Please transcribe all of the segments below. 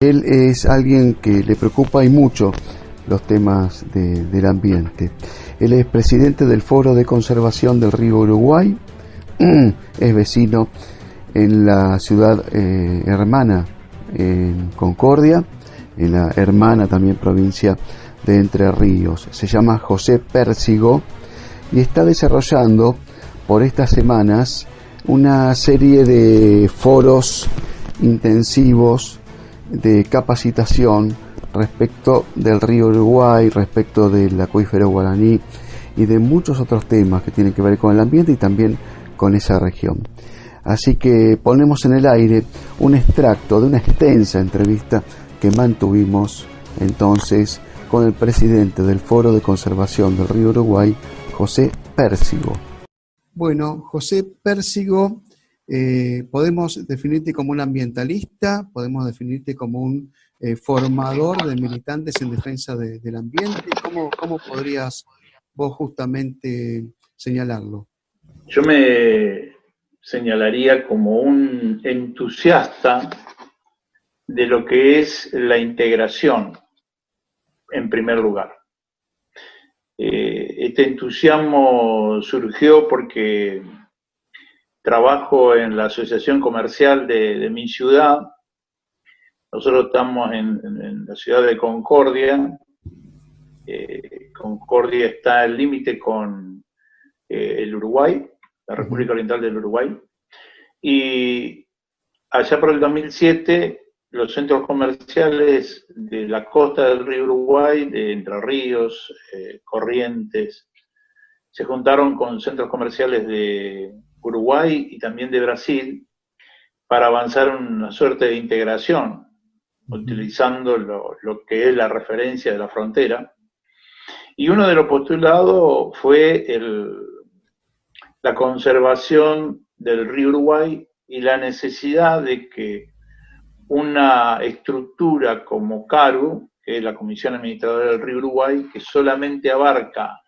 Él es alguien que le preocupa y mucho los temas del ambiente. Él es presidente del Foro de Conservación del Río Uruguay, es vecino en la ciudad hermana, en Concordia, en la hermana también provincia de Entre Ríos. Se llama José Pérsigo y está desarrollando por estas semanas una serie de foros intensivos de capacitación respecto del río Uruguay, respecto del acuífero guaraní y de muchos otros temas que tienen que ver con el ambiente y también con esa región. Así que ponemos en el aire un extracto de una extensa entrevista que mantuvimos entonces con el presidente del Foro de Conservación del Río Uruguay, José Pérsigo. Bueno, José Pérsigo, podemos definirte como un ambientalista, podemos definirte como un formador de militantes en defensa del ambiente. ¿Cómo podrías vos justamente señalarlo? Yo me señalaría como un entusiasta de lo que es la integración, en primer lugar. Este entusiasmo surgió porque trabajo en la asociación comercial de mi ciudad. Nosotros estamos en la ciudad de Concordia. Concordia está al límite con el Uruguay, la República Oriental del Uruguay. Y allá por el 2007, los centros comerciales de la costa del río Uruguay, de Entre Ríos, Corrientes, se juntaron con centros comerciales de Uruguay y también de Brasil para avanzar en una suerte de integración, utilizando lo que es la referencia de la frontera. Y uno de los postulados fue la conservación del río Uruguay y la necesidad de que una estructura como CARU, que es la Comisión Administradora del Río Uruguay, que solamente abarca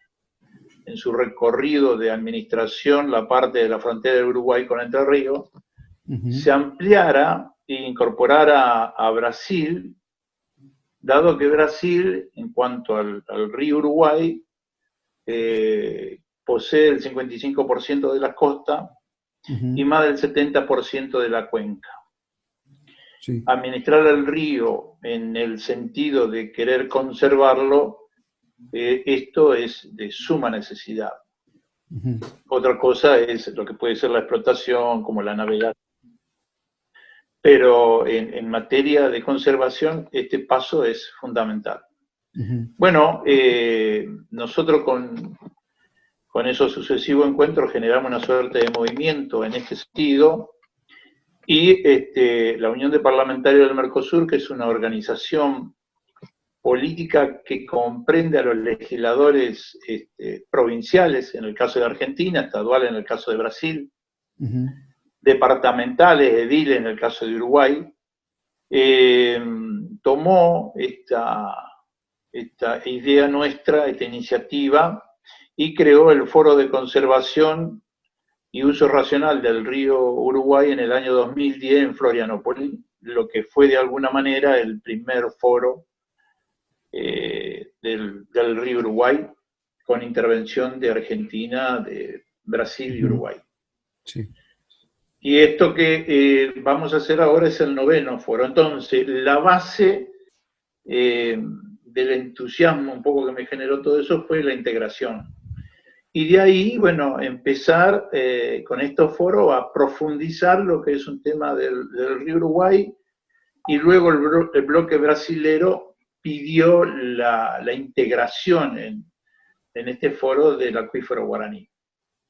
en su recorrido de administración la parte de la frontera del Uruguay con Entre Ríos, se ampliara e incorporara a Brasil, dado que Brasil, en cuanto al río Uruguay, posee el 55% de la costa y más del 70% de la cuenca. Sí. Administrar el río en el sentido de querer conservarlo, esto es de suma necesidad. Otra cosa es lo que puede ser la explotación, como la navegación. Pero en materia de conservación, este paso es fundamental. Bueno, nosotros con esos sucesivos encuentros generamos una suerte de movimiento en este sentido, y la Unión de Parlamentarios del Mercosur, que es una organización política que comprende a los legisladores provinciales, en el caso de Argentina, estadual en el caso de Brasil, departamentales, ediles en el caso de Uruguay, tomó esta idea nuestra, esta iniciativa, y creó el Foro de Conservación y Uso Racional del Río Uruguay en el año 2010 en Florianópolis, lo que fue de alguna manera el primer foro del río Uruguay, con intervención de Argentina, de Brasil y Uruguay. Sí. Y esto que vamos a hacer ahora es el 9º foro. Entonces, la base del entusiasmo un poco que me generó todo eso fue la integración. Y de ahí, bueno, empezar con estos foros a profundizar lo que es un tema del río Uruguay, y luego el bloque brasilero pidió la integración en este foro del acuífero guaraní.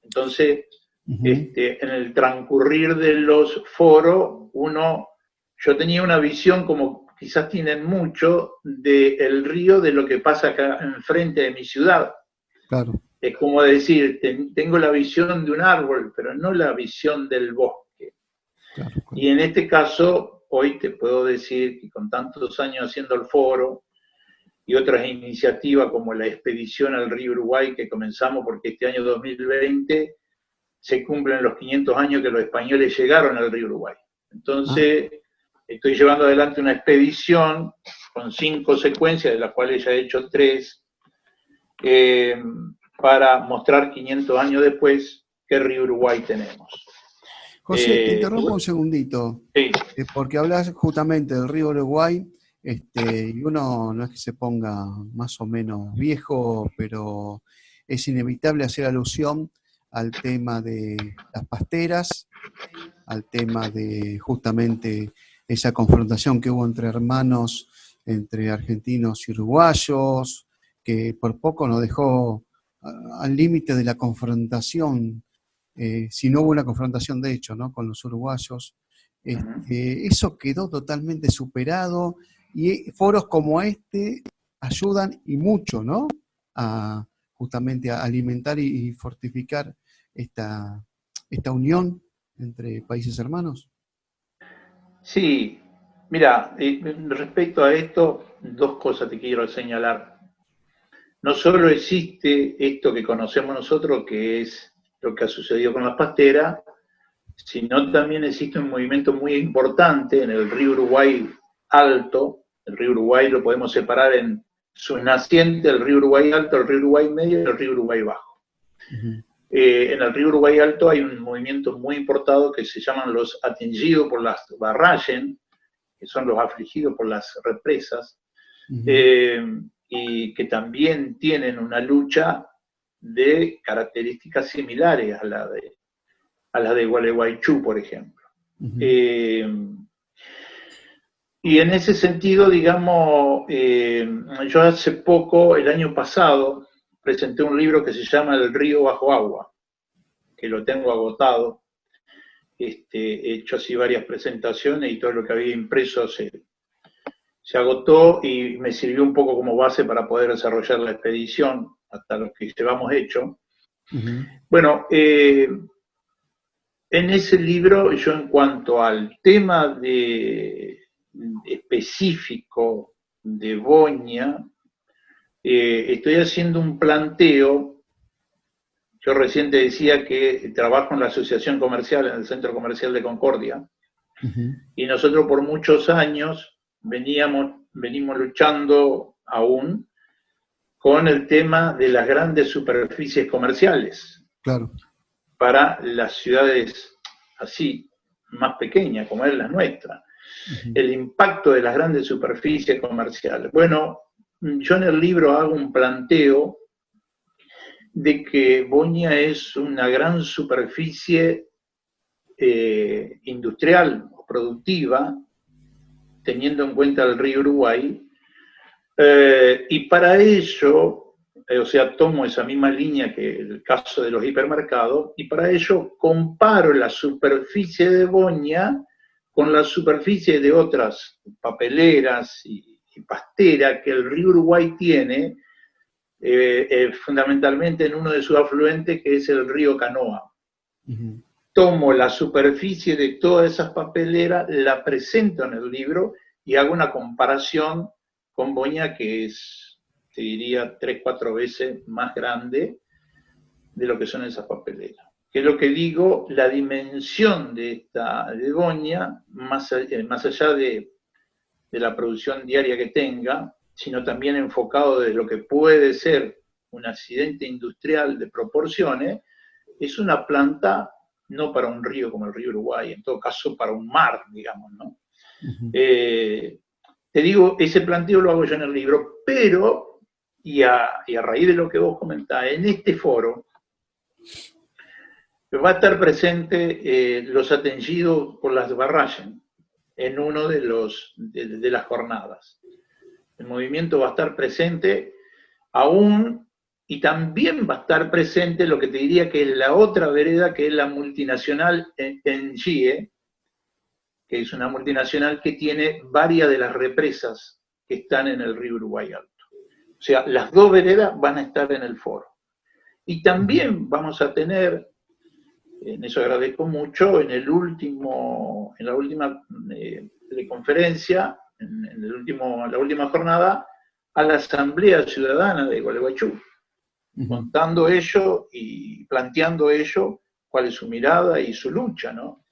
Entonces, en el transcurrir de los foros, yo tenía una visión, como quizás tienen mucho, del río, de lo que pasa acá enfrente de mi ciudad. Claro. Es como decir, tengo la visión de un árbol, pero no la visión del bosque. Claro, claro. Y en este caso, hoy te puedo decir que con tantos años haciendo el foro y otras iniciativas como la expedición al río Uruguay que comenzamos, porque este año 2020 se cumplen los 500 años que los españoles llegaron al río Uruguay. Entonces, estoy llevando adelante una expedición con 5 secuencias, de las cuales ya he hecho 3, para mostrar 500 años después qué río Uruguay tenemos. José, te interrumpo un segundito, sí. Porque hablas justamente del río Uruguay, y uno no es que se ponga más o menos viejo, pero es inevitable hacer alusión al tema de las pasteras, al tema de justamente esa confrontación que hubo entre hermanos, entre argentinos y uruguayos, que por poco nos dejó al límite de la confrontación, si no hubo una confrontación de hecho, ¿no?, con los uruguayos. Eso quedó totalmente superado y foros como este ayudan y mucho, ¿no?, a justamente a alimentar y fortificar esta unión entre países hermanos. Sí, mira, respecto a esto, 2 cosas te quiero señalar. No solo existe esto que conocemos nosotros, que es lo que ha sucedido con las pasteras, sino también existe un movimiento muy importante en el río Uruguay Alto. El río Uruguay lo podemos separar en su naciente, el río Uruguay Alto, el río Uruguay Medio y el río Uruguay Bajo. En el río Uruguay Alto hay un movimiento muy importante que se llaman los atingidos por las Barrayen, que son los afligidos por las represas, y que también tienen una lucha de características similares a la de Gualeguaychú, por ejemplo. Y en ese sentido, digamos, yo hace poco, el año pasado, presenté un libro que se llama El río bajo agua, que lo tengo agotado. He hecho así varias presentaciones y todo lo que había impreso se agotó y me sirvió un poco como base para poder desarrollar la expedición hasta lo que llevamos hecho. Bueno, en ese libro yo, en cuanto al tema específico de Boña, estoy haciendo un planteo. Yo recién te decía que trabajo en la asociación comercial, en el Centro Comercial de Concordia, y nosotros por muchos años venimos luchando aún con el tema de las grandes superficies comerciales. Claro. Para las ciudades así, más pequeñas, como es la nuestra. El impacto de las grandes superficies comerciales. Bueno, yo en el libro hago un planteo de que Boña es una gran superficie industrial o productiva, teniendo en cuenta el río Uruguay, y para ello, o sea, tomo esa misma línea que el caso de los hipermercados, y para ello comparo la superficie de Boña con la superficie de otras papeleras y pasteras que el río Uruguay tiene, fundamentalmente en uno de sus afluentes, que es el río Canoa. Tomo la superficie de todas esas papeleras, la presento en el libro y hago una comparación con Boña, que es, te diría, 3-4 veces más grande de lo que son esas papeleras. Que es lo que digo, la dimensión de Boña, más allá de la producción diaria que tenga, sino también enfocado de lo que puede ser un accidente industrial de proporciones, es una planta no para un río como el río Uruguay, en todo caso para un mar, digamos, ¿no? Te digo, ese planteo lo hago yo en el libro, pero, y a raíz de lo que vos comentás, en este foro va a estar presente los atendidos por las Barrayen en uno de las jornadas. El movimiento va a estar presente aún, y también va a estar presente lo que te diría que es la otra vereda, que es la multinacional Engie, que es una multinacional que tiene varias de las represas que están en el río Uruguay Alto. O sea, las 2 veredas van a estar en el foro. Y también vamos a tener, en eso agradezco mucho, en la última teleconferencia, en la última jornada, a la Asamblea Ciudadana de Gualeguaychú, contando ello y planteando ello, cuál es su mirada y su lucha, ¿no?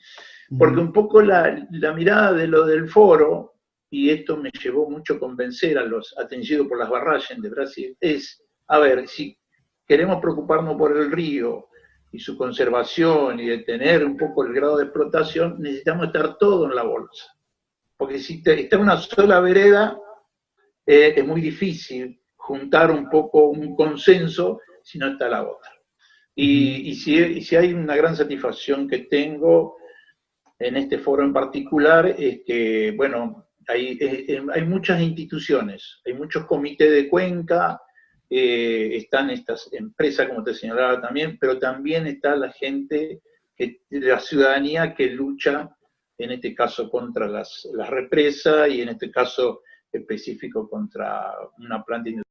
Porque un poco la mirada de lo del foro, y esto me llevó mucho a convencer a los atendidos por las barragens de Brasil, es, a ver, si queremos preocuparnos por el río y su conservación y detener un poco el grado de explotación, necesitamos estar todo en la bolsa. Porque si está en una sola vereda, es muy difícil juntar un poco un consenso si no está la otra. Y si hay una gran satisfacción que tengo en este foro en particular, es que, bueno, hay muchas instituciones, hay muchos comités de cuenca, están estas empresas, como te señalaba también, pero también está la gente, la ciudadanía que lucha, en este caso contra las represas y en este caso específico contra una planta industrial